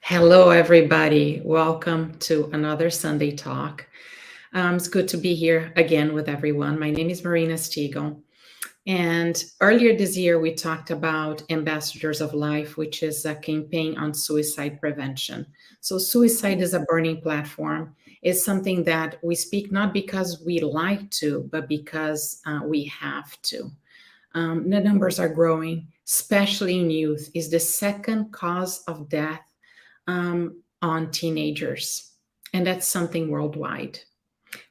Hello, everybody. Welcome to another Sunday talk. It's good to be here again with everyone. My name is Marina Stiegel. And earlier this year, we talked about Ambassadors of Life, which is a campaign on suicide prevention. So, suicide is a burning platform. It's something that we speak not because we like to, but because we have to. The numbers are growing, especially in youth. Is the second cause of death on teenagers, and that's something worldwide.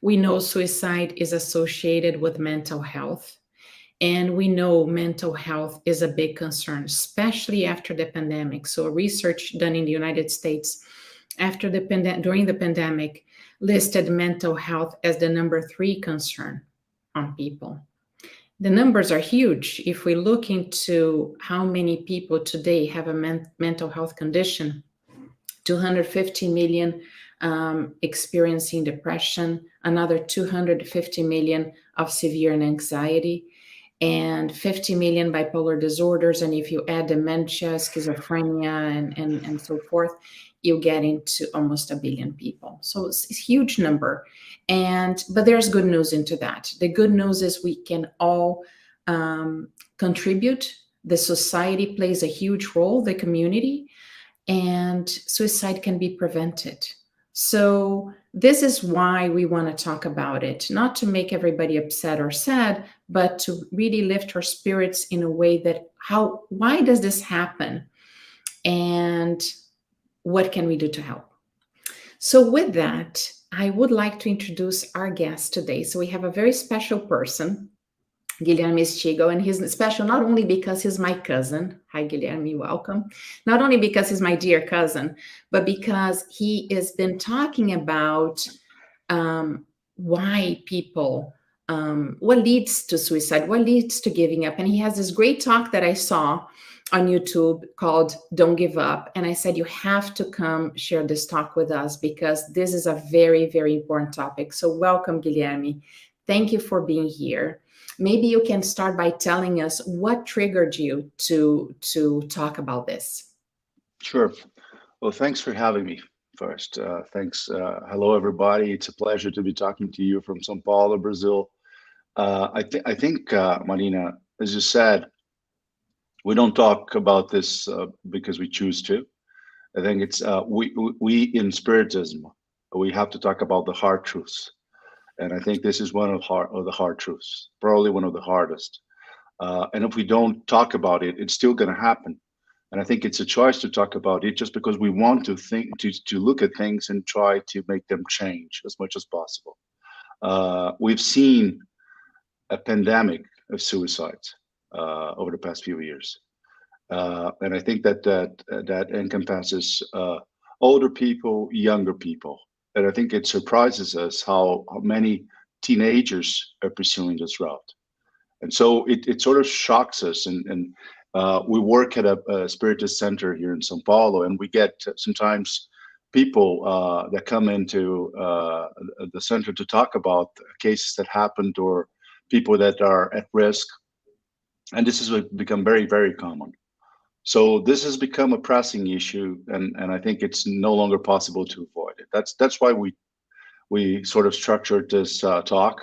We know suicide is associated with mental health, and we know mental health is a big concern, especially after the pandemic. So, research done in the United States during the pandemic listed mental health as the number three concern on people. The numbers are huge. If we look into how many people today have a mental health condition, 250 million experiencing depression, another 250 million of severe anxiety, and 50 million bipolar disorders. And if you add dementia, schizophrenia, and so forth, you get into almost a billion people. So it's a huge number. But there's good news into that. The good news is we can all contribute. The society plays a huge role, the community, and suicide can be prevented. So, this is why we want to talk about it, not to make everybody upset or sad, but to really lift our spirits in a way that why does this happen? And what can we do to help? So, with that, I would like to introduce our guest today. So, we have a very special person, Guilherme Stiegel, and he's special not only because he's my cousin. Hi, Guilherme, welcome. Not only because he's my dear cousin, but because he has been talking about why people, what leads to suicide, what leads to giving up. And he has this great talk that I saw on YouTube called Don't Give Up. And I said, you have to come share this talk with us because this is a very, very important topic. So welcome, Guilherme. Thank you for being here. Maybe you can start by telling us what triggered you to talk about this. Sure. Well, thanks for having me first. Thanks. Hello, everybody. It's a pleasure to be talking to you from São Paulo, Brazil. I think, Marina, as you said, we don't talk about this because we choose to. I think it's we in Spiritism, we have to talk about the hard truths, and I think this is one of the hard truths, probably one of the hardest. And if we don't talk about it, it's still going to happen. And I think it's a choice to talk about it just because we want to think to look at things and try to make them change as much as possible. We've seen a pandemic of suicides over the past few years, and I think that encompasses older people, younger people, and I think it surprises us how many teenagers are pursuing this route. And so it sort of shocks us. And we work at a Spiritist center here in São Paulo, and we get sometimes people that come into the center to talk about cases that happened or people that are at risk. And this has become very, very common. So this has become a pressing issue, and I think it's no longer possible to avoid it. That's why we sort of structured this talk.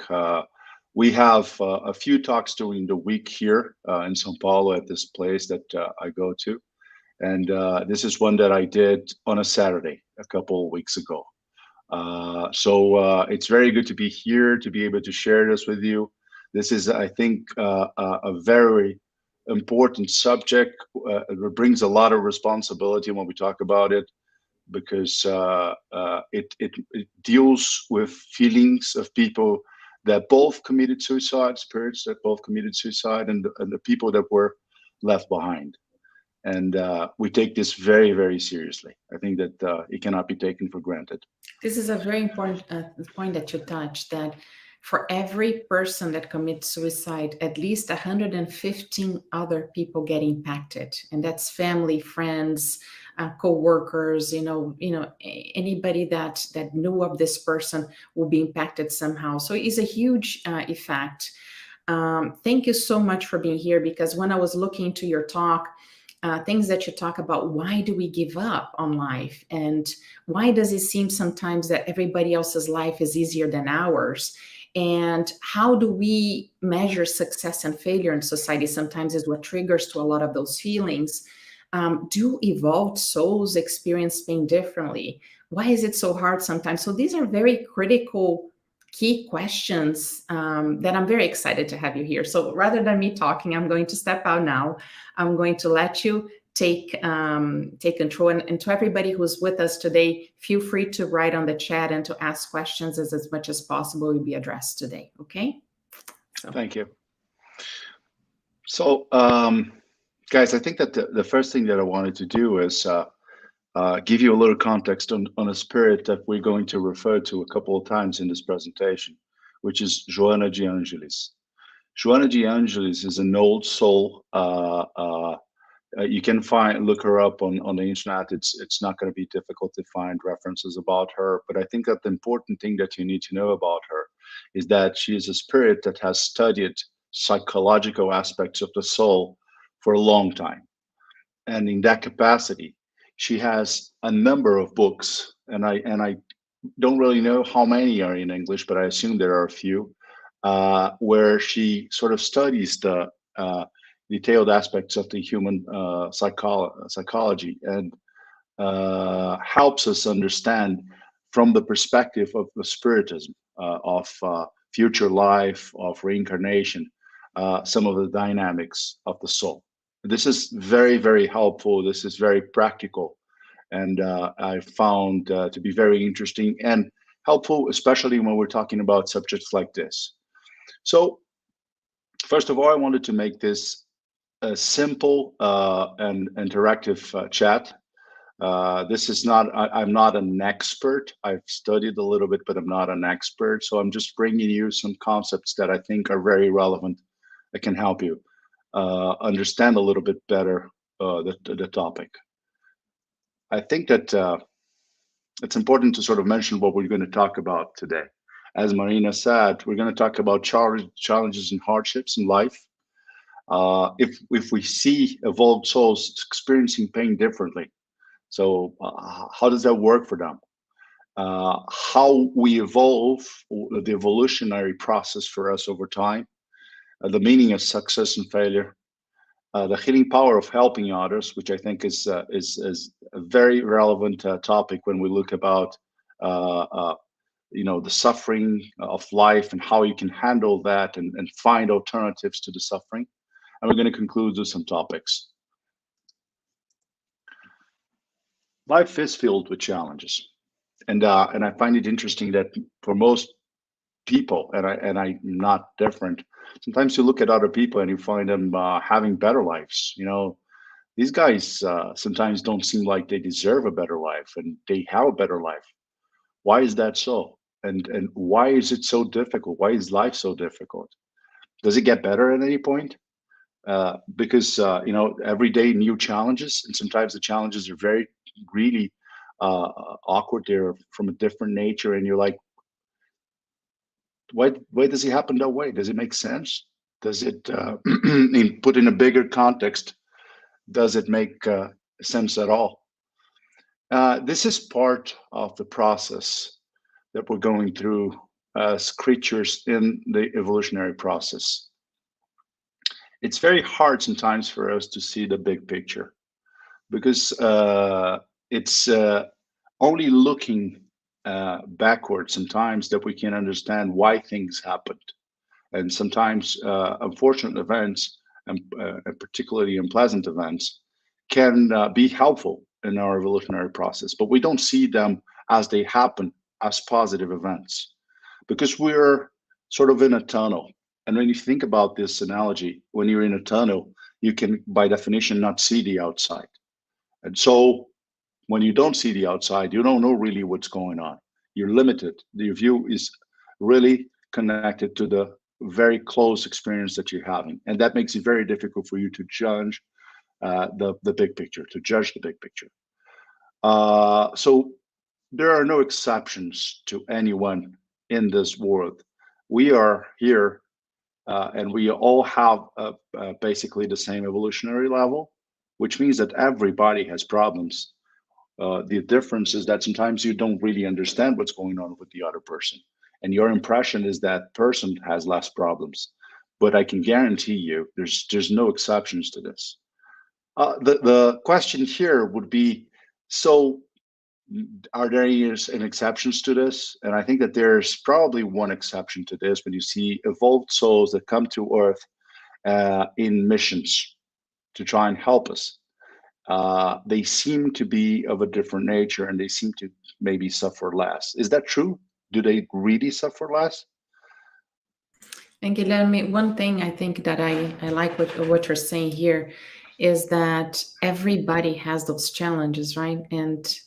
We have a few talks during the week here in São Paulo at this place that I go to. And this is one that I did on a Saturday a couple of weeks ago. So it's very good to be here, to be able to share this with you. This is, I think, a very important subject. It brings a lot of responsibility when we talk about it, because it deals with feelings of people that both committed suicide, spirits that both committed suicide, and the people that were left behind. And we take this very, very seriously. I think that it cannot be taken for granted. This is a very important point that you touched, that for every person that commits suicide, at least 115 other people get impacted, and that's family, friends, co-workers. Anybody that knew of this person will be impacted somehow. So it's a huge effect. Thank you so much for being here, because when I was looking into your talk, things that you talk about. Why do we give up on life? And why does it seem sometimes that everybody else's life is easier than ours? And how do we measure success and failure in society? Sometimes is what triggers to a lot of those feelings. Do evolved souls experience pain differently? Why is it so hard sometimes? So these are very critical, key questions that I'm very excited to have you here. So rather than me talking, I'm going to step out now. I'm going to let you take control. And to everybody who's with us today, feel free to write on the chat and to ask questions as much as possible will be addressed today. Okay. So Thank you. So, guys, I think that the first thing that I wanted to do is give you a little context on a spirit that we're going to refer to a couple of times in this presentation, which is Joana de Angelis. Joana de Angelis is an old soul. You can look her up on the internet. It's not going to be difficult to find references about her. But I think that the important thing that you need to know about her is that she is a spirit that has studied psychological aspects of the soul for a long time. And in that capacity, she has a number of books, and I don't really know how many are in English, but I assume there are a few, where she sort of studies the detailed aspects of the human psychology and helps us understand from the perspective of the spiritism, of future life, of reincarnation, some of the dynamics of the soul. This is very, very helpful. This is very practical, and I found to be very interesting and helpful, especially when we're talking about subjects like this. So, first of all, I wanted to make this a simple and interactive chat. This is not, I'm not an expert. I've studied a little bit, but I'm not an expert. So I'm just bringing you some concepts that I think are very relevant that can help you understand a little bit better the topic. I think that it's important to sort of mention what we're going to talk about today. As Marina said, we're going to talk about challenges and hardships in life. If we see evolved souls experiencing pain differently, so how does that work for them? How we evolve, the evolutionary process for us over time, the meaning of success and failure, the healing power of helping others, which I think is a very relevant topic when we look about the suffering of life and how you can handle that and find alternatives to the suffering. And we're going to conclude with some topics. Life is filled with challenges, and I find it interesting that for most people, and I'm not different. Sometimes you look at other people and you find them having better lives. These guys sometimes don't seem like they deserve a better life, and they have a better life. Why is that so? And why is it so difficult? Why is life so difficult? Does it get better at any point? Because every day new challenges, and sometimes the challenges are very really awkward. They're from a different nature, and you're like, why does it happen that way? Does it make sense? Does it put in a bigger context? Does it make sense at all? This is part of the process that we're going through as creatures in the evolutionary process. It's very hard sometimes for us to see the big picture because it's only looking backwards sometimes that we can understand why things happened. And sometimes unfortunate events, and particularly unpleasant events, can be helpful in our evolutionary process, but we don't see them as they happen as positive events because we're sort of in a tunnel. And when you think about this analogy, when you're in a tunnel, you can, by definition, not see the outside. And so when you don't see the outside, you don't know really what's going on. You're limited. Your view is really connected to the very close experience that you're having. And that makes it very difficult for you to judge the big picture, to judge the big picture. So there are no exceptions to anyone in this world. We are here and we all have basically the same evolutionary level. which means that everybody has problems. The difference is that sometimes you don't really understand what's going on with the other person, and your impression is that person has less problems. But I can guarantee you, there's no exceptions to this. The question here would be, so are there any exceptions to this? And I think that there's probably one exception to this when you see evolved souls that come to Earth in missions to try and help us. They seem to be of a different nature and they seem to maybe suffer less. Is that true? Do they really suffer less? And Guilherme, one thing I think that I like what you're saying here is that everybody has those challenges, right? And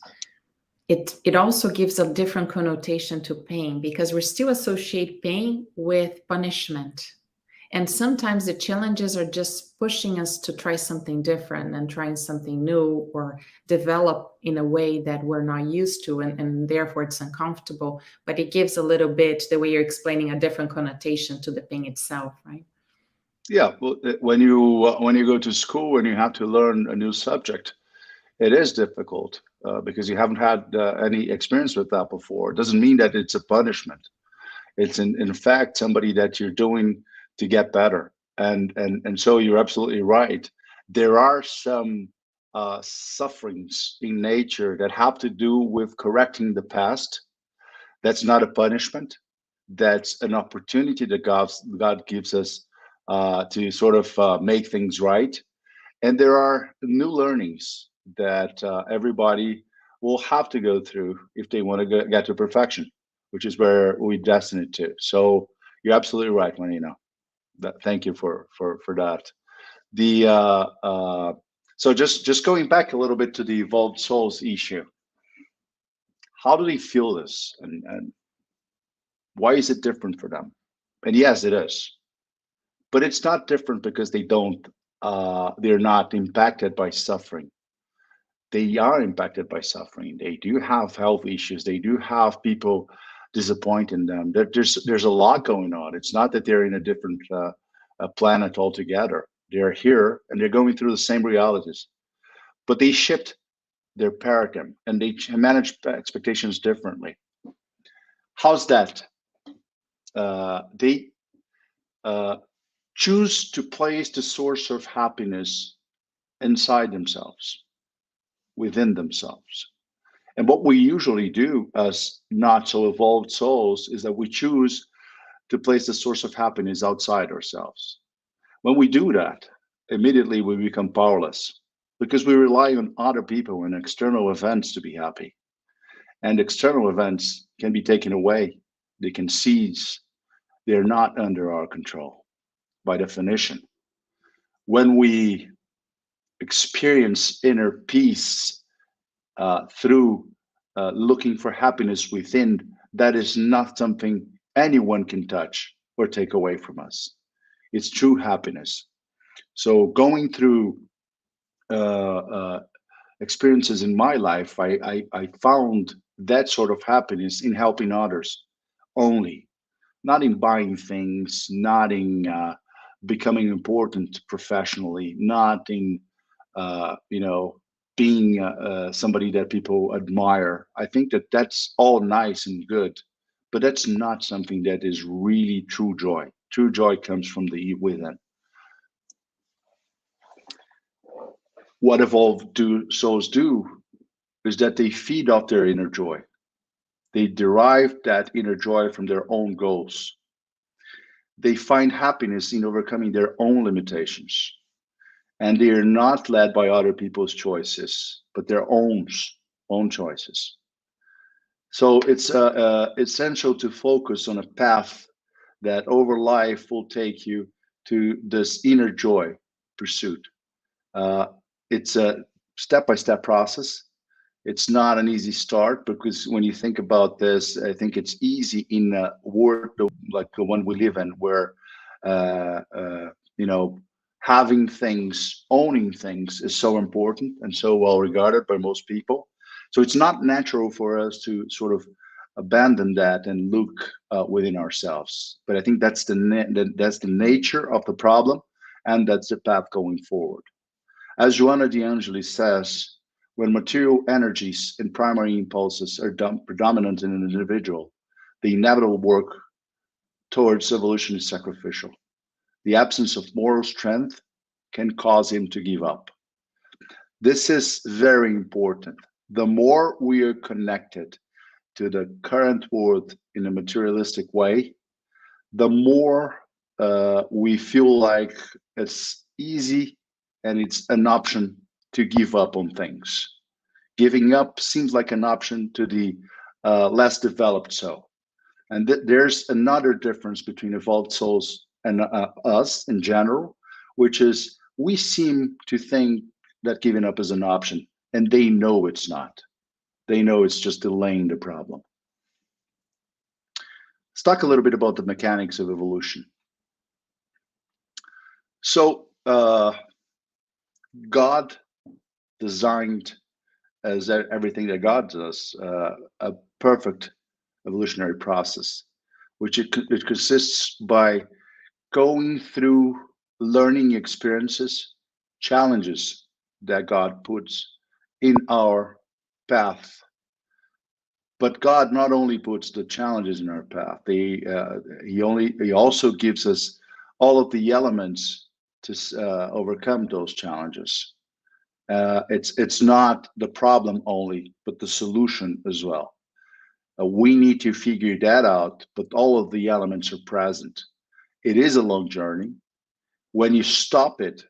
it also gives a different connotation to pain because we still associate pain with punishment. And sometimes the challenges are just pushing us to try something different and trying something new or develop in a way that we're not used to. And therefore it's uncomfortable. But it gives a little bit, the way you're explaining, a different connotation to the pain itself, right? Yeah. Well, when you go to school and you have to learn a new subject, it is difficult because you haven't had any experience with that before. It doesn't mean that it's a punishment. It's in fact somebody that you're doing to get better. And so you're absolutely right. There are some sufferings in nature that have to do with correcting the past. That's not a punishment. That's an opportunity that God gives us to sort of make things right. And there are new learnings that everybody will have to go through if they want to get to perfection, which is where we destined to. So you're absolutely right, Marina. Thank you for that. The so just going back a little bit to the evolved souls issue, how do they feel this, and why is it different for them? And yes, it is, but it's not different because they're not impacted by suffering. They are impacted by suffering. They do have health issues. They do have people disappointing them. There's a lot going on. It's not that they're in a different planet altogether. They're here and they're going through the same realities, but they shift their paradigm and they manage expectations differently. How's that? They choose to place the source of happiness inside themselves, within themselves. And what we usually do as not so evolved souls is that we choose to place the source of happiness outside ourselves. When we do that, immediately we become powerless because we rely on other people and external events to be happy. And external events can be taken away, they can cease, they're not under our control by definition. When we experience inner peace through looking for happiness within, that is not something anyone can touch or take away from us. It's true happiness. So going through experiences in my life, I found that sort of happiness in helping others only, not in buying things, not in becoming important professionally, not in being somebody that people admire. I think that that's all nice and good, but that's not something that is really true joy. True joy comes from the within. What evolved souls do is that they feed off their inner joy. They derive that inner joy from their own goals. They find happiness in overcoming their own limitations. And they are not led by other people's choices, but their own choices. So it's essential to focus on a path that over life will take you to this inner joy pursuit. Uh, it's a step-by-step process. It's not an easy start because when you think about this, I think it's easy in a world like the one we live in, where uh, uh, you know having things, owning things, is so important and so well regarded by most people. So it's not natural for us to sort of abandon that and look within ourselves. But I think that's the nature of the problem, and that's the path going forward. As Joanna De Angelis says, when material energies and primary impulses are predominant in an individual, the inevitable work towards evolution is sacrificial. The absence of moral strength can cause him to give up. This is very important. The more we are connected to the current world in a materialistic way, the more we feel like it's easy and it's an option to give up on things. Giving up seems like an option to the less developed soul. And there's another difference between evolved souls and us in general, which is we seem to think that giving up is an option, and they know it's not. They know it's just delaying the problem. Let's talk a little bit about the mechanics of evolution. So, God designed, as everything that God does, a perfect evolutionary process, which it consists by going through learning experiences, challenges that God puts in our path. But God not only puts the challenges in our path, He also gives us all of the elements to overcome those challenges. It's not the problem only, but the solution as well. We need to figure that out, but all of the elements are present. It is a long journey. When you stop it,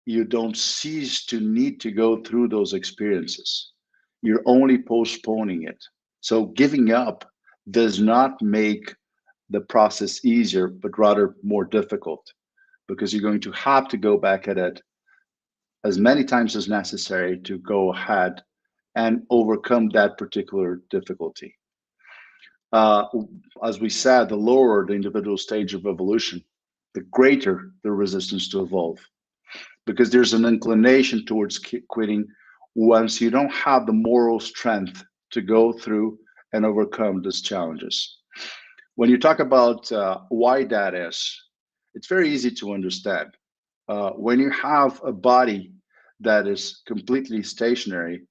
you don't cease to need to go through those experiences. You're only postponing it. So giving up does not make the process easier, but rather more difficult, because you're going to have to go back at it as many times as necessary to go ahead and overcome that particular difficulty. As we said, the lower the individual stage of evolution, the greater the resistance to evolve, because there's an inclination towards quitting once you don't have the moral strength to go through and overcome these challenges. When you talk about why that is, it's very easy to understand. When you have a body that is completely stationary,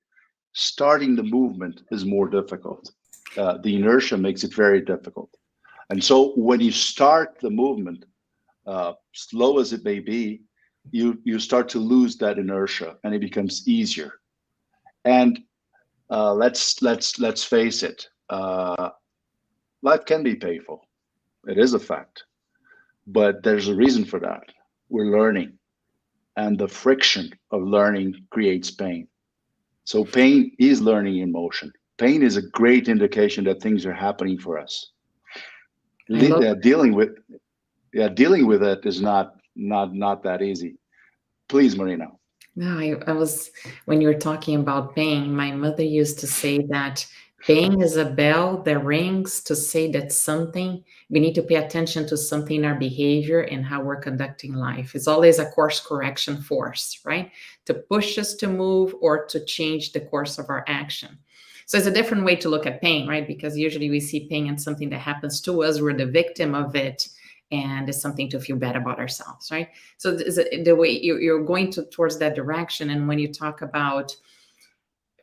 starting the movement is more difficult. The inertia makes it very difficult. And so when you start the movement, slow as it may be, you start to lose that inertia and it becomes easier. And let's face it, life can be painful. It is a fact, but there's a reason for that. We're learning, and the friction of learning creates pain. So pain is learning in motion. Pain is a great indication that things are happening for us. Dealing with it is not that easy. Please, Marina. No, I was, when you were talking about pain, my mother used to say that pain is a bell that rings to say that something, we need to pay attention to something in our behavior and how we're conducting life. It's always a course correction force, right? To push us to move or to change the course of our action. So it's a different way to look at pain, right? Because usually we see pain as something that happens to us, we're the victim of it, and it's something to feel bad about ourselves, right? So the way you're going towards that direction, and when you talk about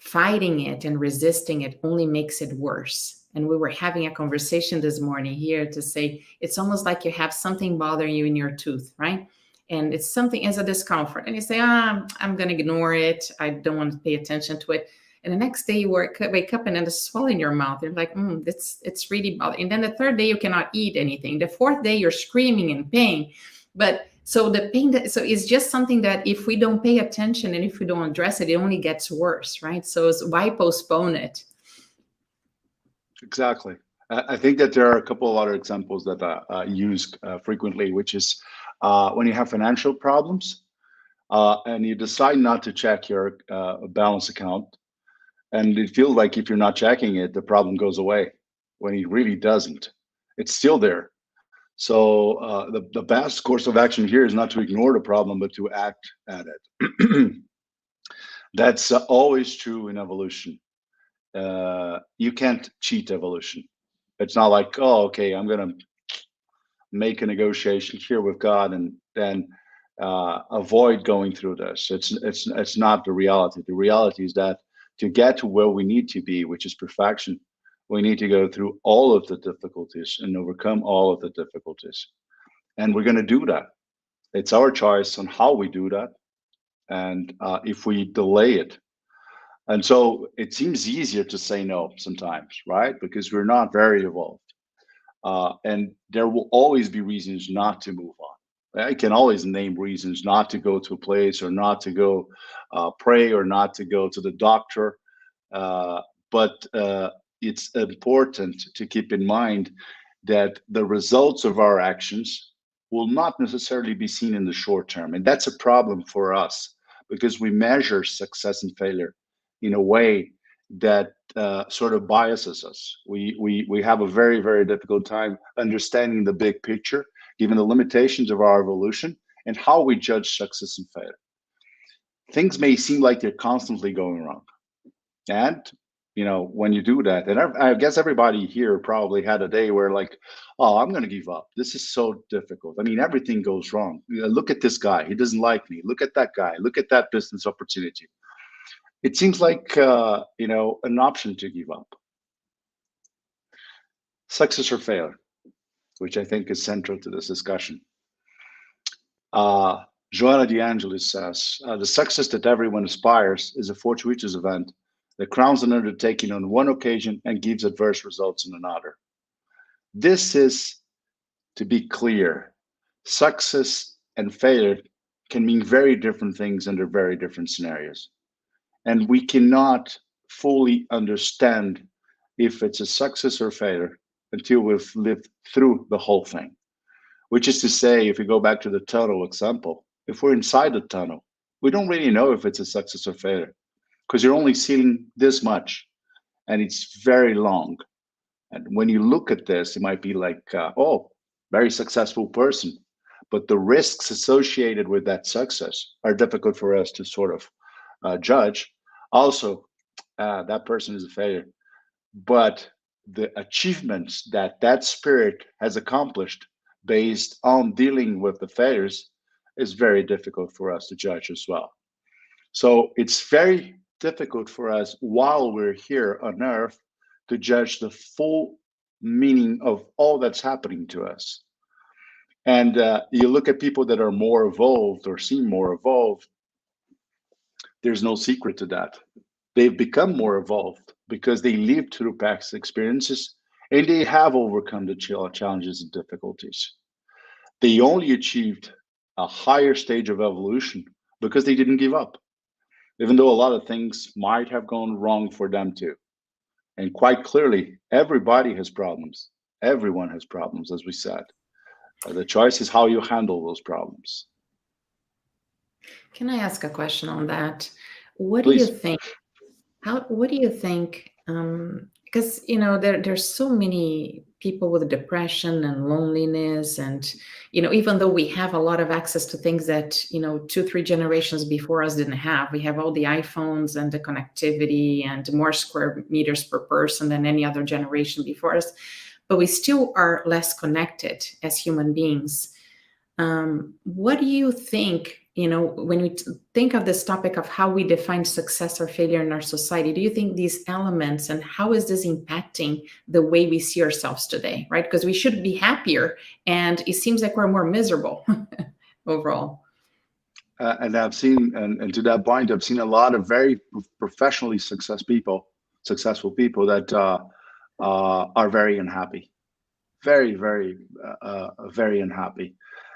fighting it and resisting it only makes it worse. And we were having a conversation this morning here to say it's almost like you have something bothering you in your tooth, right? And it's something as a discomfort, and you say, I'm going to ignore it, I don't want to pay attention to it. And the next day you wake up and then it's swelling in your mouth. You're like, it's really bothering. And then the third day you cannot eat anything. The fourth day you're screaming in pain. But so the pain, so it's just something that if we don't pay attention and if we don't address it, it only gets worse, right? So it's why postpone it? Exactly. I think that there are a couple of other examples that I use frequently, which is when you have financial problems and you decide not to check your balance account. And it feels like if you're not checking it, the problem goes away when it really doesn't. It's still there. So the best course of action here is not to ignore the problem, but to act at it. That's always true in evolution. You can't cheat evolution. It's not like, oh, okay, I'm going to make a negotiation here with God and then avoid going through this. It's not the reality. The reality is that to get to where we need to be, which is perfection, we need to go through all of the difficulties and overcome all of the difficulties. And we're going to do that. It's our choice on how we do that, and if we delay it. And so it seems easier to say no sometimes, right? Because we're not very evolved. And there will always be reasons not to move on. I can always name reasons not to go to a place, or not to go pray, or not to go to the doctor. But it's important to keep in mind that the results of our actions will not necessarily be seen in the short term. And that's a problem for us, because we measure success and failure in a way that sort of biases us. We have a very, very difficult time understanding the big picture, given the limitations of our evolution and how we judge success and failure. Things may seem like they're constantly going wrong. And when you do that, and I guess everybody here probably had a day where, like, oh, I'm going to give up. This is so difficult. I mean, everything goes wrong. Look at this guy. He doesn't like me. Look at that guy. Look at that business opportunity. It seems like, an option to give up. Success or failure, which I think is central to this discussion. Joanna De Angelis says, the success that everyone aspires is a fortuitous event that crowns an undertaking on one occasion and gives adverse results in another. This is, to be clear, success and failure can mean very different things under very different scenarios. And we cannot fully understand if it's a success or failure until we've lived through the whole thing. Which is to say, if we go back to the tunnel example, if we're inside the tunnel, we don't really know if it's a success or failure, because you're only seeing this much, and it's very long. And when you look at this, it might be like, oh, very successful person. But the risks associated with that success are difficult for us to sort of judge. Also, that person is a failure. But the achievements that that spirit has accomplished based on dealing with the failures is very difficult for us to judge as well. So it's very difficult for us while we're here on earth to judge the full meaning of all that's happening to us. And you look at people that are more evolved or seem more evolved, there's no secret to that. They've become more evolved because they lived through past experiences and they have overcome the challenges and difficulties. They only achieved a higher stage of evolution because they didn't give up, even though a lot of things might have gone wrong for them too. And quite clearly, everybody has problems. Everyone has problems, as we said. The choice is how you handle those problems. Can I ask a question on that? What do you Please. think? What do you think? Because there's so many people with depression and loneliness, and even though we have a lot of access to things that 2, 3 generations before us didn't have, we have all the iPhones and the connectivity and more square meters per person than any other generation before us, but we still are less connected as human beings. What do you think? When we think of this topic of how we define success or failure in our society, do you think these elements, and how is this impacting the way we see ourselves today, right? Because we should be happier, and it seems like we're more miserable overall. And I've seen, and to that point, I've seen a lot of very professionally successful people that are very unhappy, very, very, very unhappy.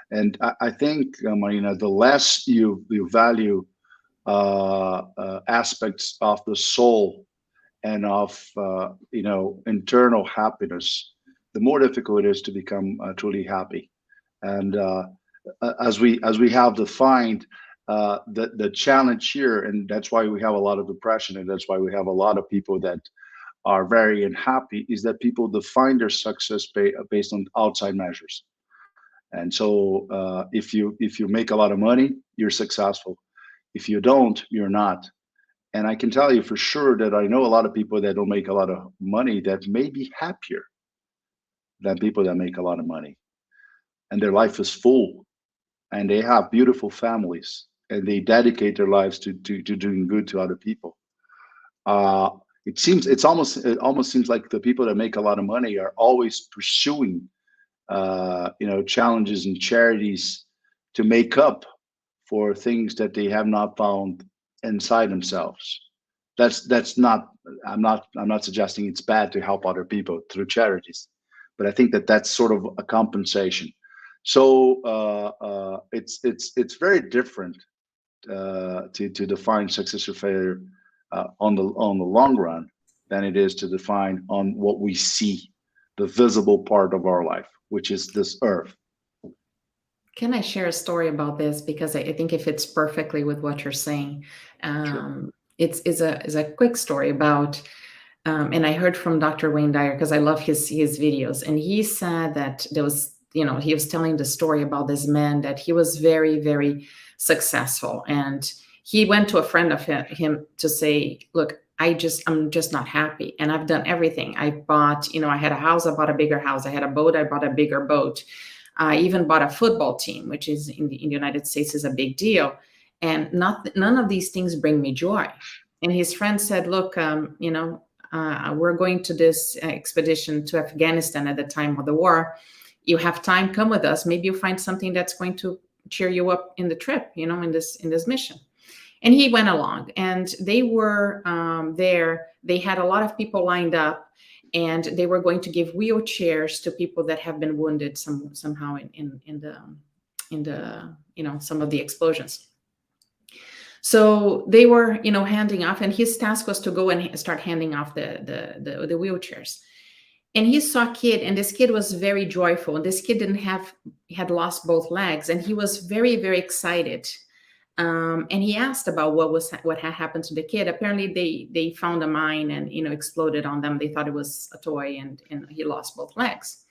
And I think, Marina, the less you value aspects of the soul and of internal happiness, the more difficult it is to become truly happy. And as we have defined, the challenge here, and that's why we have a lot of depression, and that's why we have a lot of people that are very unhappy, is that people define their success based on outside measures. And so if you make a lot of money, you're successful. If you don't, you're not. And I can tell you for sure that I know a lot of people that don't make a lot of money that may be happier than people that make a lot of money. And their life is full. and they have beautiful families, and they dedicate their lives to doing good to other people. Uh, it almost seems like the people that make a lot of money are always pursuing challenges and charities to make up for things that they have not found inside themselves. That's not. I'm not suggesting it's bad to help other people through charities, but I think that that's sort of a compensation. So it's very different to define success or failure on the long run than it is to define on what we see, the visible part of our life, which is this earth. Can I share a story about this? Because I think it fits perfectly with what you're saying. Sure. It's a quick story about, and I heard from Dr. Wayne Dyer because I love his videos, and he said that there was, he was telling the story about this man that he was very, very successful, and he went to a friend of him to say, look, I'm just not happy, and I've done everything. I bought, I had a house, I bought a bigger house. I had a boat, I bought a bigger boat. I even bought a football team, which is in the United States is a big deal. And none of these things bring me joy. And his friend said, look, we're going to this expedition to Afghanistan at the time of the war. You have time, come with us. Maybe you find something that's going to cheer you up in the trip, in this mission. And he went along, and they were there. They had a lot of people lined up, and they were going to give wheelchairs to people that have been wounded somehow in the some of the explosions. So they were handing off, and his task was to go and start handing off the wheelchairs. And he saw a kid, and this kid was very joyful. And this kid had lost both legs, and he was very, very excited. And he asked about what had happened to the kid. Apparently, they found a mine and exploded on them. They thought it was a toy, and he lost both legs.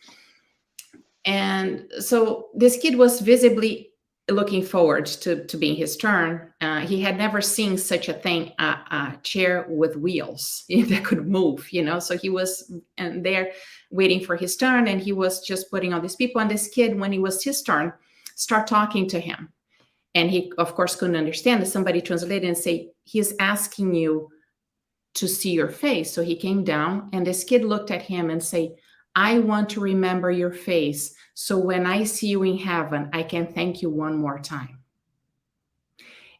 And so this kid was visibly looking forward to being his turn. He had never seen such a thing, a chair with wheels that could move. So he was there waiting for his turn, and he was just putting all these people. And this kid, when it was his turn, start talking to him. And he, of course, couldn't understand. And somebody translated and say, he's asking you to see your face. So he came down, and this kid looked at him and say, I want to remember your face. So when I see you in heaven, I can thank you one more time.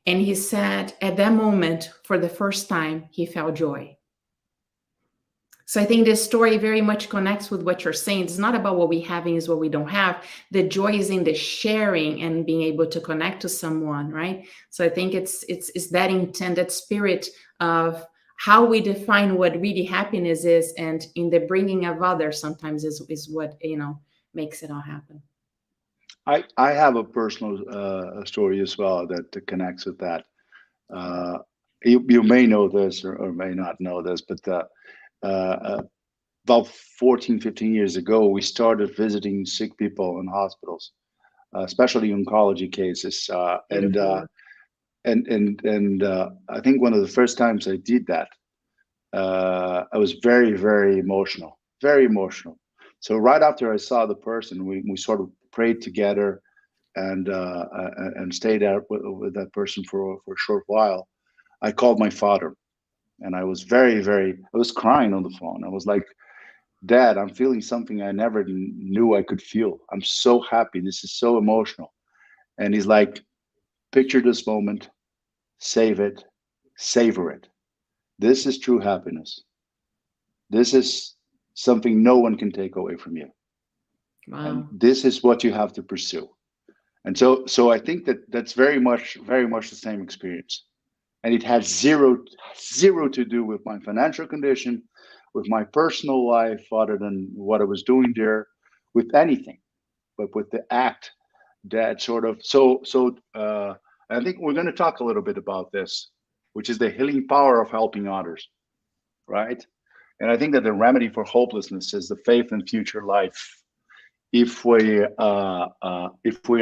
And he said, at that moment, for the first time, he felt joy. So I think this story very much connects with what you're saying. It's not about what we have, it's what we don't have. The joy is in the sharing and being able to connect to someone, right? So I think it's that intended spirit of how we define what really happiness is, and in the bringing of others sometimes is what makes it all happen. I have a personal story as well that connects with that. You may know this or may not know this, but about 14, 15 years ago, we started visiting sick people in hospitals, especially oncology cases. And I think one of the first times I did that, I was very, very emotional, very emotional. So right after I saw the person, we sort of prayed together and stayed out with that person for a short while. I called my father, and I was very, very, I was crying on the phone. I was like, Dad, I'm feeling something I never knew I could feel. I'm so happy. This is so emotional. And he's like, picture this moment, save it, savor it. This is true happiness. This is something no one can take away from you. Wow. And this is what you have to pursue. And so I think that's very much the same experience. And it had zero to do with my financial condition, with my personal life, other than what I was doing there, with anything, but with the act that sort of. I think we're going to talk a little bit about this, which is the healing power of helping others, right? And I think that the remedy for hopelessness is the faith in future life. If we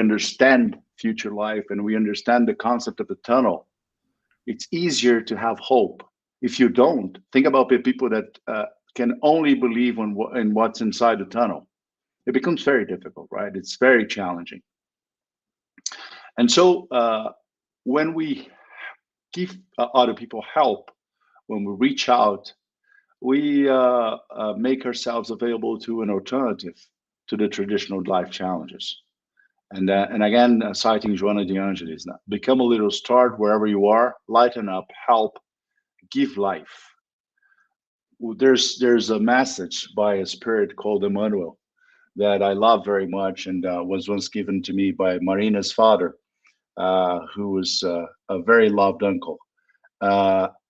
understand future life and we understand the concept of the tunnel, it's easier to have hope. If you don't, think about the people that can only believe in what's inside the tunnel. It becomes very difficult, right? It's very challenging. And so when we give other people help, when we reach out, we make ourselves available to an alternative to the traditional life challenges. And again, citing Joana de Angelis, now, become a little start wherever you are, lighten up, help, give life. There's a message by a spirit called Emmanuel that I love very much, and was once given to me by Marina's father, who was a very loved uncle.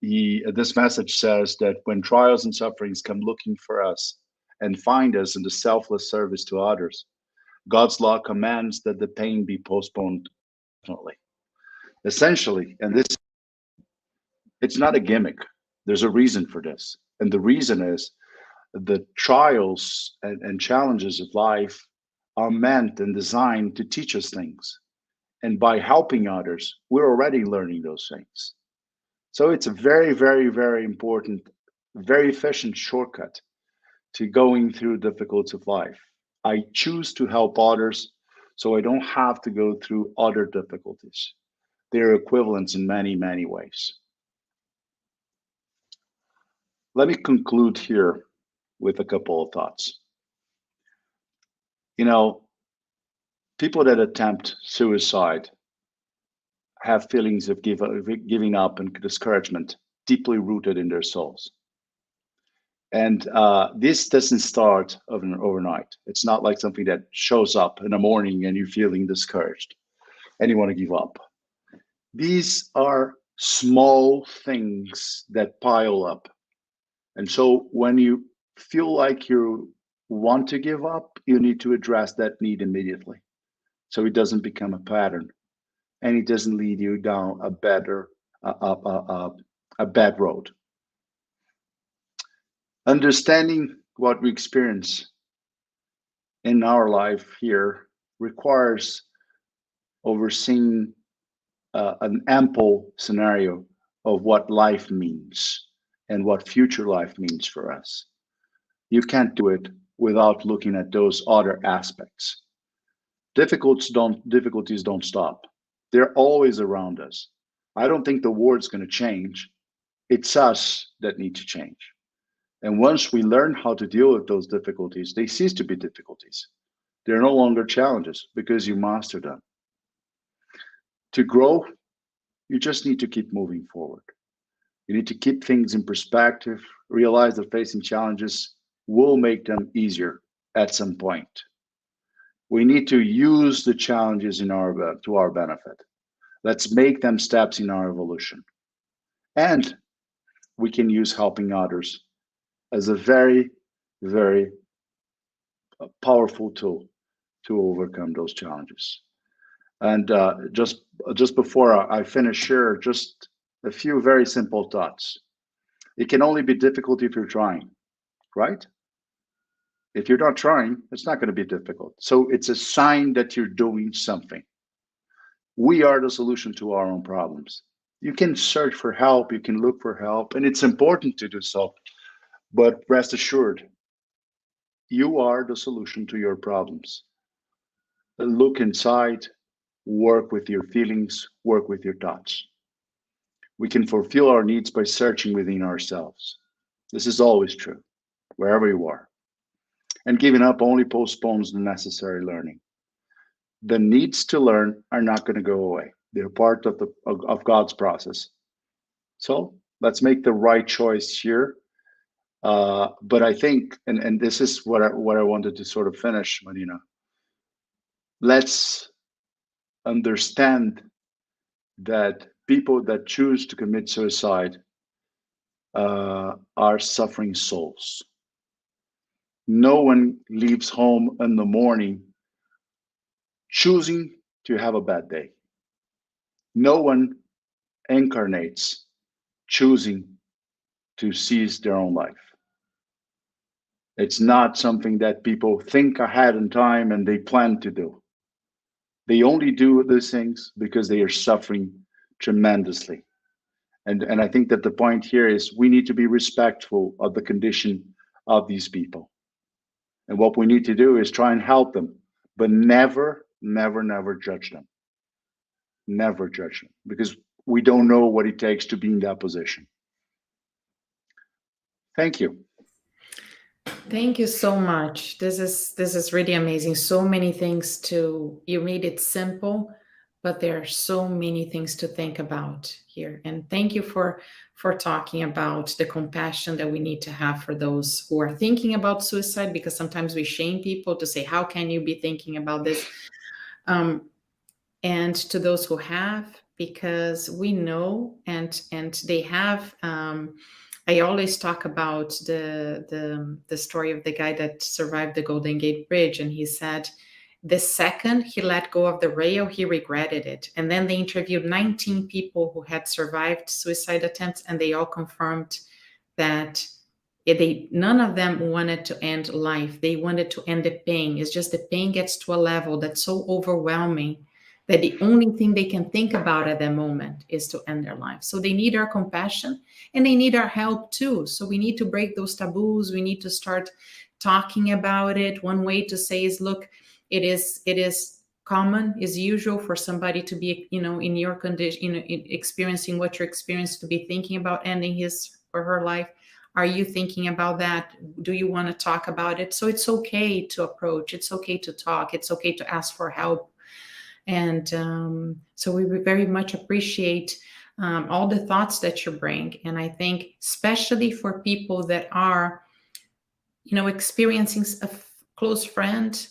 This message says that when trials and sufferings come looking for us and find us in the selfless service to others, God's law commands that the pain be postponed indefinitely. Essentially, and this, it's not a gimmick. There's a reason for this, and the reason is the trials and challenges of life are meant and designed to teach us things, and by helping others, we're already learning those things. So it's a very, very, very important, very efficient shortcut to going through difficulties of life. I choose to help others so I don't have to go through other difficulties. They're equivalents in many, many ways. Let me conclude here with a couple of thoughts. You know, people that attempt suicide have feelings of giving up and discouragement deeply rooted in their souls. And this doesn't start overnight. It's not like something that shows up in the morning and you're feeling discouraged and you want to give up. These are small things that pile up. And so when you feel like you want to give up, you need to address that need immediately so it doesn't become a pattern and it doesn't lead you down a bad road. Understanding what we experience in our life here requires overseeing an ample scenario of what life means and what future life means for us. You can't do it without looking at those other aspects. Difficulties don't stop. They're always around us. I don't think the world's going to change. It's us that need to change. And once we learn how to deal with those difficulties, they cease to be difficulties. They're no longer challenges because you master them. To grow, you just need to keep moving forward. You need to keep things in perspective, realize that facing challenges will make them easier at some point. We need to use the challenges to our benefit. Let's make them steps in our evolution. And we can use helping others as a very, very powerful tool to overcome those challenges. And just before I finish here, just a few very simple thoughts. It can only be difficult if you're trying, right? If you're not trying, it's not going to be difficult. So it's a sign that you're doing something. We are the solution to our own problems. You can search for help, you can look for help, and it's important to do so. But rest assured, you are the solution to your problems. Look inside, work with your feelings, work with your thoughts. We can fulfill our needs by searching within ourselves. This is always true, wherever you are. And giving up only postpones the necessary learning. The needs to learn are not going to go away. They're part of God's process. So let's make the right choice here. But I think, and this is what I wanted to sort of finish, Marina. Let's understand that people that choose to commit suicide are suffering souls. No one leaves home in the morning choosing to have a bad day. No one incarnates choosing to seize their own life. It's not something that people think ahead in time and they plan to do. They only do these things because they are suffering tremendously. And I think that the point here is we need to be respectful of the condition of these people. And what we need to do is try and help them, but never, never, never judge them. never judgment, because we don't know what it takes to be in that position. Thank you. Thank you so much. This is really amazing. So many things to you made it simple, but there are so many things to think about here. And thank you for talking about the compassion that we need to have for those who are thinking about suicide, because sometimes we shame people to say, how can you be thinking about this? And to those who have, because we know, and they have. I always talk about the story of the guy that survived the Golden Gate Bridge, and he said the second he let go of the rail, he regretted it. And then they interviewed 19 people who had survived suicide attempts, and they all confirmed that none of them wanted to end life. They wanted to end the pain. It's just the pain gets to a level that's so overwhelming that the only thing they can think about at that moment is to end their life. So they need our compassion and they need our help too. So we need to break those taboos. We need to start talking about it. One way to say is, look, it is common, is usual for somebody to be, in your condition, experiencing what you're experiencing, to be thinking about ending his or her life. Are you thinking about that? Do you want to talk about it? So it's okay to approach. It's okay to talk. It's okay to ask for help. And so we very much appreciate all the thoughts that you bring. And I think especially for people that are, experiencing a close friend,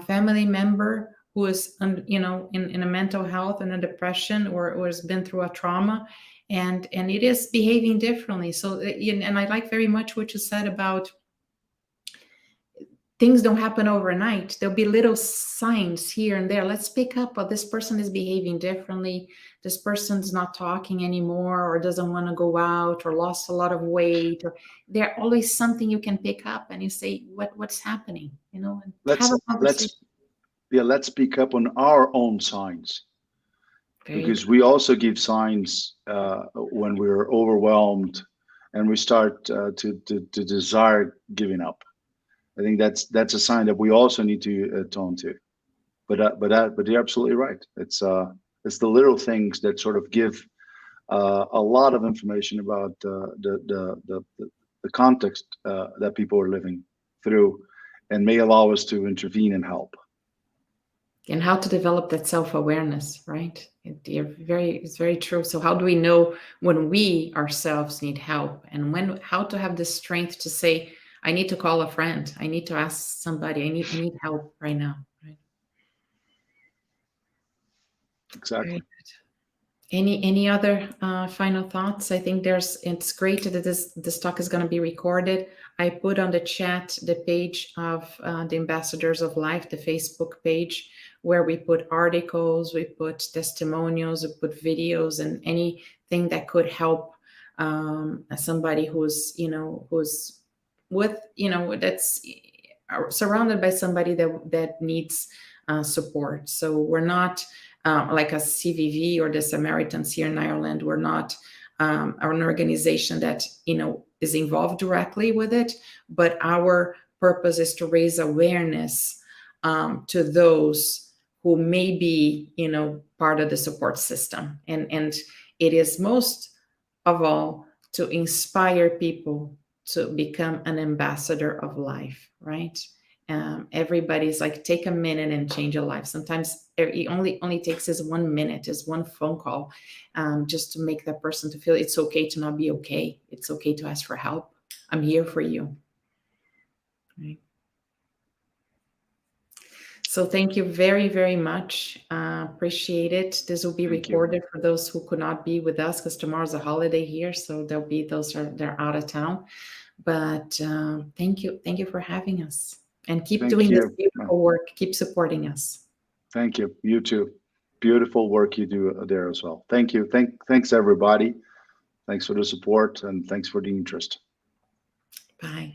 family member who is, in a mental health and a depression, or has been through a trauma, and it is behaving differently. So, and I like very much what you said about things don't happen overnight. There'll be little signs here and there. Let's pick up, oh, this person is behaving differently. This person's not talking anymore, or doesn't want to go out, or lost a lot of weight. Or there's always something you can pick up, and you say, what's happening? And have a conversation. Let's pick up on our own signs, because we also give signs when we're overwhelmed and we start to desire giving up. I think that's a sign that we also need to atone to. But you're absolutely right. It's the little things that sort of give a lot of information about the context that people are living through, and may allow us to intervene and help. And how to develop that self-awareness, right? It's very true. So how do we know when we ourselves need help, and how to have the strength to say, I need to call a friend, I need to ask somebody, I need help right now, right? Exactly. Any other final thoughts? I think it's great that this talk is going to be recorded. I put on the chat the page of the Ambassadors of Life, the Facebook page, where we put articles, we put testimonials, we put videos, and anything that could help somebody who's with, that's surrounded by somebody that needs support. So we're not like a CVV or the Samaritans here in Ireland. We're not an organization that is involved directly with it, but our purpose is to raise awareness to those who may be part of the support system, and it is most of all to inspire people to become an ambassador of life, right? Everybody's like, take a minute and change your life. Sometimes it only takes is 1 minute, is one phone call, just to make that person to feel it's okay to not be okay. It's okay to ask for help. I'm here for you. Right? So thank you very, very much. Appreciate it. This will be recorded for those who could not be with us, because tomorrow's a holiday here. So there'll be those they're out of town. But thank you for having us, and keep doing this beautiful work. Keep supporting us. Thank you. You too. Beautiful work you do there as well. Thank you. Thanks everybody. Thanks for the support, and thanks for the interest. Bye.